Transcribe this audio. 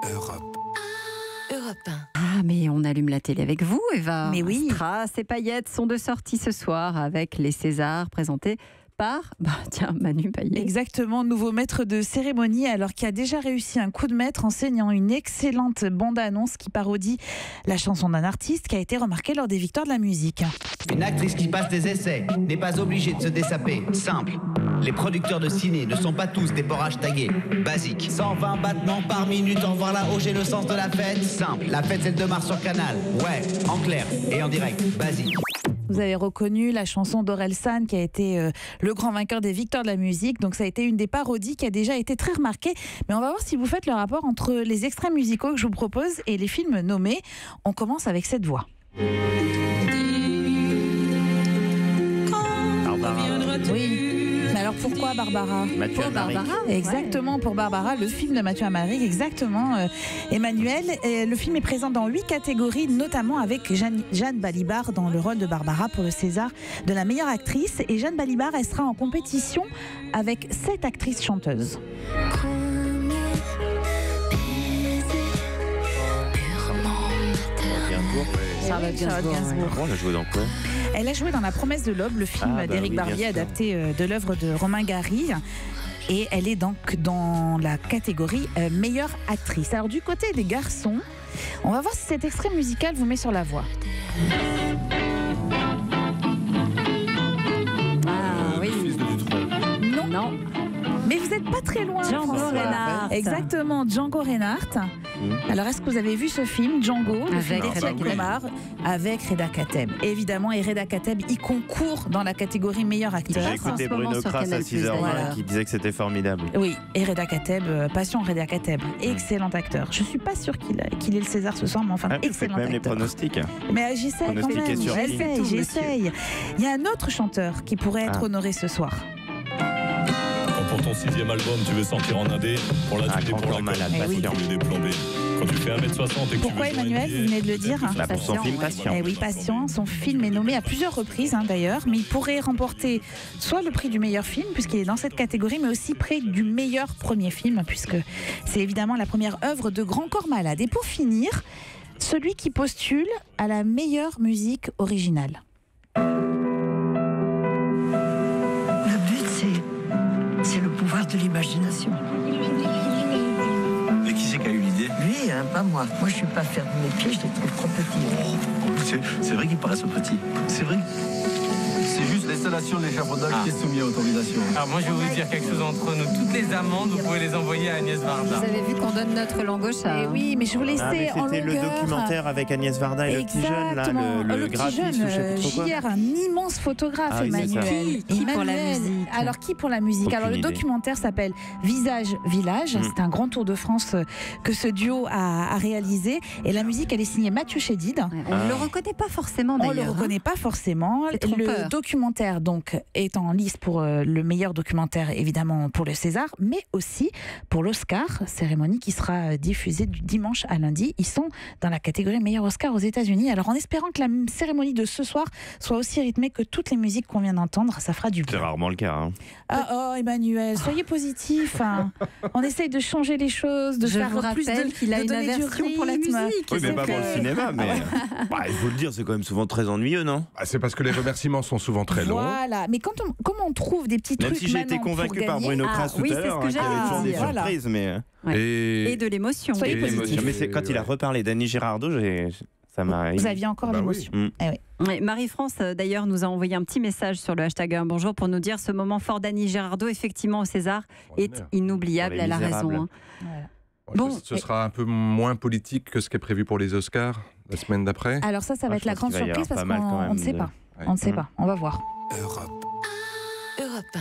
Europe. Europe 1. Ah, mais on allume la télé avec vous, Eva. Mais oui. Strass et Payette sont de sortie ce soir avec les Césars présentés par, Manu Payet. Exactement, nouveau maître de cérémonie, alors qui a déjà réussi un coup de maître en signant une excellente bande-annonce qui parodie la chanson d'un artiste qui a été remarqué lors des victoires de la musique. Une actrice qui passe des essais n'est pas obligée de se dessaper. Simple. Les producteurs de ciné ne sont pas tous des porrages tagués. Basique. 120 battements par minute, en voir là-haut, j'ai le sens de la fête. Simple. La fête, c'est le 2 mars sur Canal. Ouais, en clair et en direct. Basique. Vous avez reconnu la chanson d'Orelsan qui a été le grand vainqueur des victoires de la musique. Donc ça a été une des parodies qui a déjà été très remarquée. Mais on va voir si vous faites le rapport entre les extraits musicaux que je vous propose et les films nommés. On commence avec cette voix. Oui. Mais alors pourquoi Barbara? Mathieu Amalric. Exactement, pour Barbara, le film de Mathieu Amalric, exactement, Emmanuel. Et le film est présent dans 8 catégories, notamment avec Jeanne Balibar dans le rôle de Barbara pour le César de la meilleure actrice. Et Jeanne Balibar, elle sera en compétition avec 7 actrices chanteuses. Charlotte Gainsbourg. On a joué dans quoi? Elle a joué dans La Promesse de l'Aube, le film d'Éric Barbier adapté de l'œuvre de Romain Gary. Et elle est donc dans la catégorie meilleure actrice. Alors du côté des garçons, on va voir si cet extrait musical vous met sur la voie. Ah oui. Non. Mais vous n'êtes pas très loin. Django Reinhardt. Exactement, Django Reinhardt. Alors, est-ce que vous avez vu ce film, Django, Avec Reda Kateb. Avec Reda Kateb. Évidemment, et Reda Kateb, il concourt dans la catégorie meilleur acteur. J'ai en écouté ce moment Bruno sur Kras à Canal+, 6h20 voilà. qui disait que c'était formidable. Oui, et Reda Kateb, passion Reda Kateb, excellent acteur. Je suis pas sûre qu'il ait le César ce soir, mais enfin, Vous faites excellent même les acteur. pronostics. Mais j'essaie quand Pronostiquer même, sur qui? j'essaye. Il y a un autre chanteur qui pourrait être honoré ce soir. Quand pour ton 6e album, tu veux sortir en indé, pour la télé, pour la malade, Eh oui. patient. tu veux déplombé. Quand tu fais 1m60 et que Pourquoi tu veux jouer Emmanuel, NBA, vous venez de le dire Pour son film Patient. Eh oui, Patient, son film est nommé à plusieurs reprises d'ailleurs, mais il pourrait remporter soit le prix du meilleur film, puisqu'il est dans cette catégorie, mais aussi prix du meilleur premier film, puisque c'est évidemment la première œuvre de Grand Corps Malade. Et pour finir, celui qui postule à la meilleure musique originale. Le but, c'est le pouvoir de l'imagination. Mais qui c'est qui a eu l'idée? Lui, pas moi. Moi, je suis pas ferme de mes pieds, je les trouve trop petits. C'est vrai qu'ils paraissent petits. C'est vrai. C'est juste l'installation de l'échafaudage qui est soumis à autorisation. Alors moi je vais vous dire quelque chose entre nous. Toutes les amendes, vous pouvez les envoyer à Agnès Varda. Vous avez vu qu'on donne notre langue gauche à... Eh oui, mais je vous laissais Ah, mais en c'était le longueur. documentaire avec Agnès Varda et le petit jeune, là, Exactement. le petit graphiste jeune, ou je sais plus trop quoi. JR, un immense photographe, Ah oui, c'est ça. Emmanuel. Qui pour la Emmanuel. musique? Alors, qui pour la musique? Aucune Alors, le idée. documentaire s'appelle Visage Village. C'est un grand tour de France que ce duo a réalisé. Et la musique, elle est signée Mathieu Chédid. Ouais, on ne le reconnaît pas forcément On d'ailleurs. ne le reconnaît pas forcément. C'est trompeur. Le documentaire donc est en lice pour le meilleur documentaire, évidemment pour le César, mais aussi pour l'Oscar, cérémonie qui sera diffusée du dimanche à lundi. Ils sont dans la catégorie meilleur Oscar aux États-Unis. Alors en espérant que la cérémonie de ce soir soit aussi rythmée que toutes les musiques qu'on vient d'entendre, ça fera du C'est bien. rarement le cas. Hein. Oh Emmanuel, soyez positif. On essaye de changer les choses, de Je faire vous plus de rappelle qu'il a de une donner du aversion pour la rythme. musique. Oui, mais C'est pas pour le vrai. cinéma. Mais il faut le dire, c'est quand même souvent très ennuyeux, non? C'est parce que les remerciements sont souvent très longs. Voilà, mais comme on trouve des petits Même trucs si j'ai été maintenant pour convaincu par gagner, Bruno Kras tout oui, à c'est ce l'heure, que qu'il y avait j'allais toujours des dire. Voilà. surprises, mais Ouais. Et Et de l'émotion. Soyez Et positif. l'émotion. mais c'est quand il a reparlé d'Annie Girardot, ça m'a. Vous aviez encore Bah oui. l'émotion. Eh oui. Ouais, Marie-France, d'ailleurs, nous a envoyé un petit message sur le hashtag un bonjour pour nous dire ce moment fort d'Annie Girardot, effectivement, au César, est Extraordinaire. inoubliable. Pour les Elle a raison. Misérables. Hein. Bon, ce sera un peu moins politique que ce qui est prévu pour les Oscars la semaine d'après. Alors ça va Ah, être je la pense grande qu'il va y surprise avoir parce pas mal quand qu'on même ne sait de- pas. Ouais. On ne sait pas. On va voir. Europe. Europe 1.